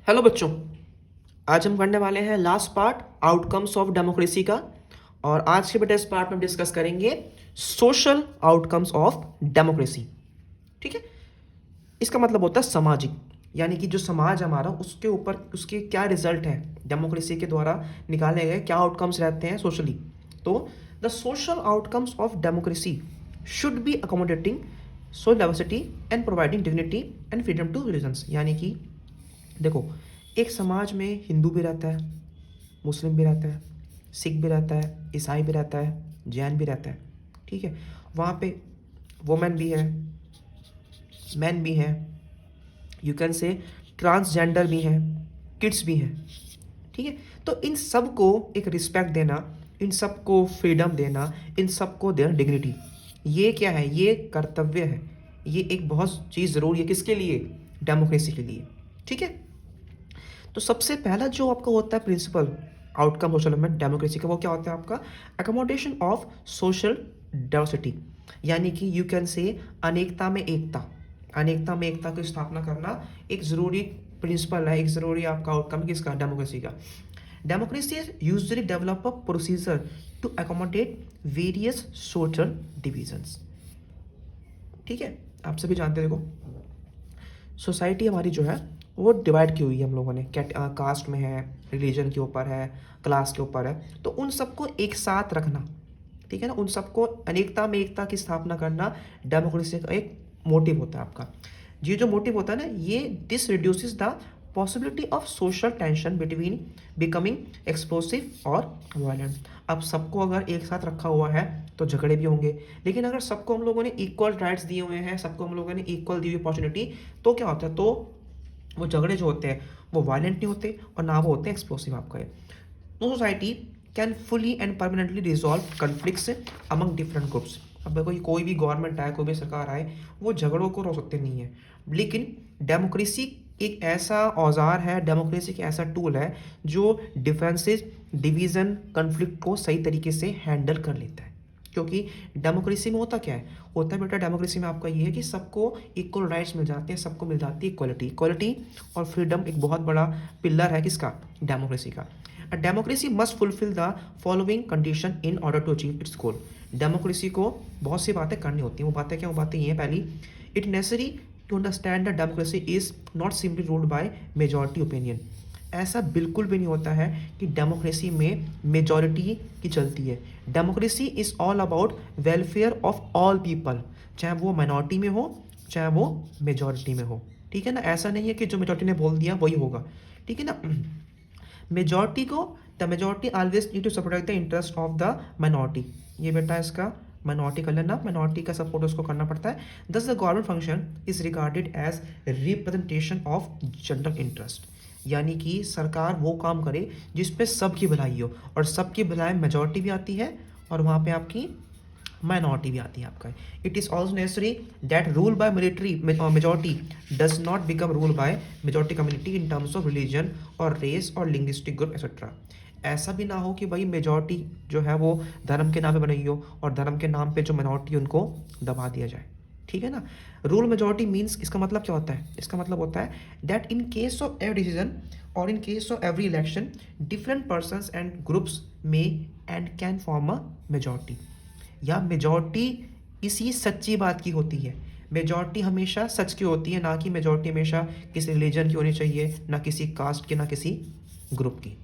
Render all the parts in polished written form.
Hello बच्चों। आज हम करने वाले हैं last part outcomes of democracy का। और आज के बेटे इस पार्ट में डिस्कस करेंगे सोशल आउटकम्स ऑफ डेमोक्रेसी। ठीक है। इसका मतलब होता है सामाजिक, यानी कि जो समाज हमारा उसके ऊपर उसके क्या रिजल्ट है, डेमोक्रेसी के द्वारा निकाले गए क्या आउटकम्स रहते हैं सोशली। तो the social outcomes of democracy should be accommodating social diversity and providing dignity and freedom to religions. यानी कि देखो, एक समाज में हिंदू भी रहता है, मुस्लिम भी रहता है, सिख भी रहता है, ईसाई भी रहता है, जैन भी रहता है। ठीक है। वहाँ पे वुमेन भी है, मैन भी हैं, यू कैन से ट्रांसजेंडर भी हैं, किड्स भी हैं। ठीक है। तो इन सब को एक रिस्पेक्ट देना, इन सब को फ्रीडम देना, इन सब को देना डिग्निटी, ये क्या है? ये कर्तव्य है। ये एक बहुत चीज़ ज़रूरी है किसके लिए? डेमोक्रेसी के लिए। ठीक है। तो सबसे पहला जो आपका होता है प्रिंसिपल आउटकम सोशल में डेमोक्रेसी का, वो क्या होता है आपका? अकोमोडेशन ऑफ सोशल डाइवर्सिटी, यानी कि यू कैन से अनेकता में एकता। अनेकता में एकता की स्थापना करना एक ज़रूरी प्रिंसिपल है, एक ज़रूरी आपका आउटकम है किसका? डेमोक्रेसी का। Democracy usually develop a procedure to accommodate various social divisions. ठीक है। आप सभी जानते हैं, देखो सोसाइटी हमारी जो है वो डिवाइड की हुई है हम लोगों ने, कास्ट में है, रिलीजन के ऊपर है, क्लास के ऊपर है। तो उन सबको एक साथ रखना, ठीक है ना, उन सबको अनेकता में एकता की स्थापना करना डेमोक्रेसी का एक मोटिव होता है आपका। ये जो मोटिव होता है ना, ये this reduces the possibility of social tension between becoming explosive और वायलेंट। अब सबको अगर एक साथ रखा हुआ है तो झगड़े भी होंगे, लेकिन अगर सबको हम लोगों ने इक्वल राइट्स दिए हुए हैं, सबको हम लोगों ने इक्वल दी हुई अपॉर्चुनिटी, तो क्या होता है? तो वो झगड़े जो होते हैं वो वायलेंट नहीं होते और ना वो होते हैं एक्सप्लोसिव आपका। No society can fully and permanently resolve conflicts among different groups. अब कोई भी गवर्नमेंट आए, कोई भी सरकार आए, वो झगड़ों को रोक सकते नहीं है। लेकिन डेमोक्रेसी एक ऐसा औजार है, डेमोक्रेसी एक ऐसा टूल है जो डिफरेंसेस, डिवीज़न, कन्फ्लिक्ट को सही तरीके से हैंडल कर लेता है। क्योंकि डेमोक्रेसी में होता क्या है? होता है बेटा, डेमोक्रेसी में आपका ये है कि सबको इक्वल राइट्स मिल जाते हैं, सबको मिल जाती है इक्वलिटी। इक्वलिटी और फ्रीडम एक बहुत बड़ा पिलर है किसका? डेमोक्रेसी का। A democracy must fulfill the following condition in order to achieve its goal. Democracy को बहुत सी बातें करनी होती हैं। वो बातें क्या? वो बातें ये हैं, पहली, it necessary to understand the democracy is not simply ruled by majority opinion. ऐसा बिल्कुल भी नहीं होता है कि डेमोक्रेसी में मेजॉरिटी की चलती है। Democracy is all about welfare of all people, चाहे वो माइनॉरिटी में हो चाहे वो मेजॉरिटी में हो। ठीक है ना। ऐसा नहीं है कि जो मेजॉरिटी ने बोल दिया वही होगा। ठीक है ना। मेजॉरिटी को, the majority always need to support the interest of the minority. ये बेटा इसका माइनॉरिटी कर लेना, माइनॉरिटी का सपोर्ट उसको करना पड़ता है। Thus the government function is regarded as representation of general interest, यानी कि सरकार वो काम करे जिसपे सबकी भलाई हो, और सबकी भलाई मेजॉरिटी भी आती है और वहाँ पे आपकी माइनॉरिटी भी आती है आपका। It is also necessary that rule by military majority does not become rule by majority community in terms of religion और रेस और लिंग्विस्टिक ग्रुप एक्सेट्रा। ऐसा भी ना हो कि भाई मेजॉरिटी जो है वो धर्म के नाम पे बनी हो और धर्म के नाम पे जो माइनॉरिटी उनको दबा दिया जाए। ठीक है ना। रूल मेजॉरिटी मीन्स, इसका मतलब क्या होता है? इसका मतलब होता है that in case of every decision और in case of every election different persons and groups may and can form a majority. या मेजॉरिटी किसी सच्ची बात की होती है, मेजॉरिटी हमेशा सच की होती है, ना कि मेजॉरिटी हमेशा किसी रिलीजन की होनी चाहिए, ना किसी कास्ट की, ना किसी ग्रुप की।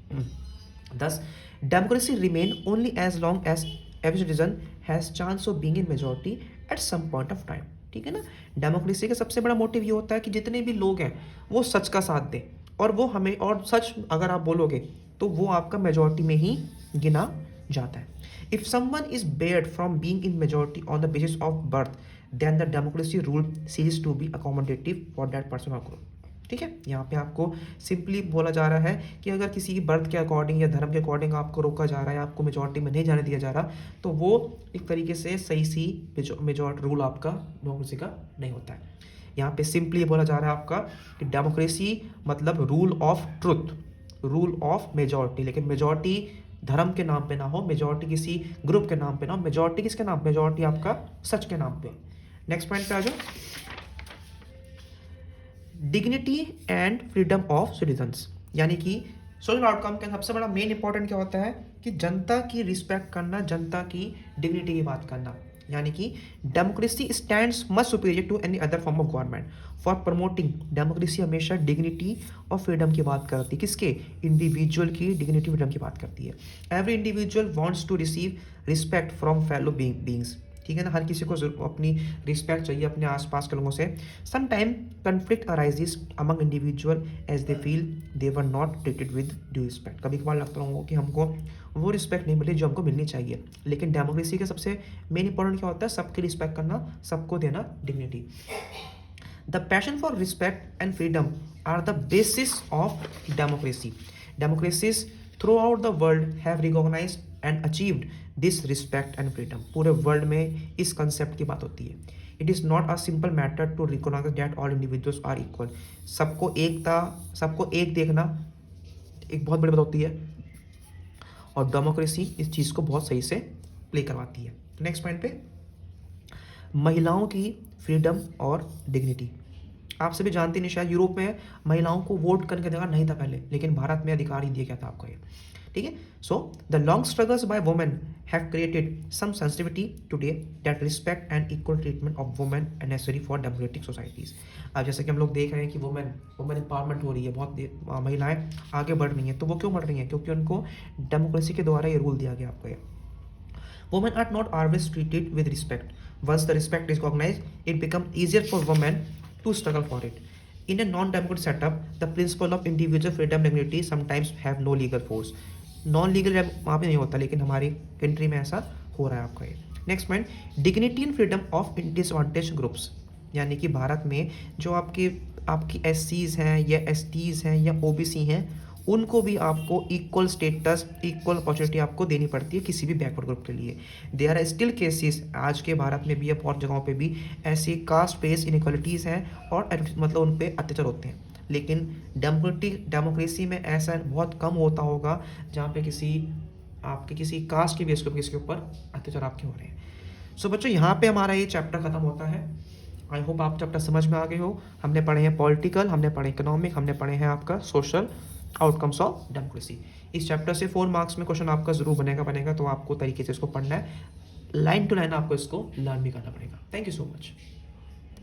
Thus, democracy remain only as long as every citizen has chance of being in majority at some point of time. ठीक है ना। डेमोक्रेसी का सबसे बड़ा मोटिव ये होता है कि जितने भी लोग हैं वो सच का साथ दें, और वो हमें, और सच अगर आप बोलोगे तो वो आपका मेजॉरिटी में ही गिना जाता है। If someone is barred from being in majority on the basis of birth, then the democracy rule ceases to be accommodative for that person और ग्रुप। ठीक है। यहाँ पे आपको सिंपली बोला जा रहा है कि अगर किसी की बर्थ के अकॉर्डिंग या धर्म के अकॉर्डिंग आपको रोका जा रहा है, आपको मेजॉरिटी में नहीं जाने दिया जा रहा, तो वो एक तरीके से सही सी मेजॉरिटी रूल आपका डेमोक्रेसी का नहीं होता है। यहाँ पे सिंपली बोला जा रहा है आपका कि डेमोक्रेसी मतलब rule of truth, rule of majority, लेकिन मेजॉरिटी धर्म के नाम पे ना हो, मेजॉरिटी किसी ग्रुप के नाम पे ना हो, मेजॉरिटी किसके नाम? मेजॉरिटी आपका सच के नाम पे। नेक्स्ट पॉइंट पे आ जाओ। Dignity and freedom of citizens, यानी कि सोशल आउटकम का सबसे बड़ा मेन इंपॉर्टेंट क्या होता है कि जनता की रिस्पेक्ट करना, जनता की डिग्निटी की बात करना, यानी कि democracy stands much superior to any other form of government for promoting. Democracy हमेशा डिग्निटी और फ्रीडम की बात करती है, किसके? इंडिविजुअल की डिग्निटी फ्रीडम की बात करती है। Every individual wants to receive respect from fellow beings, ठीक है ना, हर किसी को अपनी रिस्पेक्ट चाहिए अपने आसपास के लोगों से। Some time conflict arises among individual as they feel they were not treated with due respect. कभी कभार लगता लोगों को कि हमको वो रिस्पेक्ट नहीं मिली जो हमको मिलनी चाहिए, लेकिन डेमोक्रेसी का सबसे मेन इंपॉर्टेंट क्या होता है? सबकी रिस्पेक्ट करना, सबको देना dignity. The passion for respect and freedom are the basis of democracy. Democracies throughout the world have recognised and achieved this respect and freedom. पूरे वर्ल्ड में इस कंसेप्ट की बात होती है। It is not a simple matter to recognise that all individuals are equal. सबको एक देखना एक बहुत बड़ी बात होती है, और डेमोक्रेसी इस चीज़ को बहुत सही से प्ले करवाती है। नेक्स्ट पॉइंट पे, महिलाओं की फ्रीडम और डिग्निटी। आप सभी जानते नहीं, शायद यूरोप में महिलाओं को वोट करने का अधिकार नहीं था पहले, लेकिन भारत में अधिकार ही दिया गया था आपको ये, ठीक है। So the long struggles by women have created some sensitivity today that respect and equal treatment of women are necessary for democratic societies. अब जैसे कि हम लोग देख रहे हैं कि वुमेन एम्पावरमेंट हो रही है, बहुत महिलाएं आगे बढ़ रही हैं। तो वो क्यों बढ़ रही हैं? क्योंकि उनको डेमोक्रेसी के द्वारा ये रूल दिया गया आपको। ये women are not always treated with respect. Once the respect is recognized, it becomes easier for women to struggle for it. In a non-democratic setup, the principle of individual freedom and dignity sometimes have no legal force. Non legal वहाँ पे नहीं होता, लेकिन हमारी country में ऐसा हो रहा है आपका ये। Next point, dignity and freedom of disadvantage groups, यानी कि भारत में जो आपकी एससीज हैं या एसटीज हैं या ओबीसी हैं, उनको भी आपको इक्वल स्टेटस, इक्वल अपॉर्चुनिटी आपको देनी पड़ती है किसी भी बैकवर्ड ग्रुप के लिए। देयर आर स्टिल केसेस, आज के भारत में भी या बहुत जगहों पे भी ऐसी कास्ट बेस्ड इनइक्वालिटीज़ हैं और मतलब उन पर अत्याचार होते हैं। लेकिन डेमोक्रेसी में ऐसा बहुत कम होता होगा जहाँ पे किसी कास्ट के बेस पर किसी के ऊपर अत्याचार आपके हो रहे हैं। सो बच्चों, यहाँ पे हमारा ये चैप्टर खत्म होता है। आई होप आप चैप्टर समझ में आ गए हो। हमने पढ़े हैं पॉलिटिकल, हमने पढ़े इकोनॉमिक, हमने पढ़े हैं आपका सोशल आउटकम्स ऑफ डेमोक्रेसी। इस चैप्टर से 4 मार्क्स में क्वेश्चन आपका जरूर बनेगा, तो आपको तरीके से इसको पढ़ना है, लाइन टू लाइन आपको इसको लर्न भी करना पड़ेगा। Thank you so much.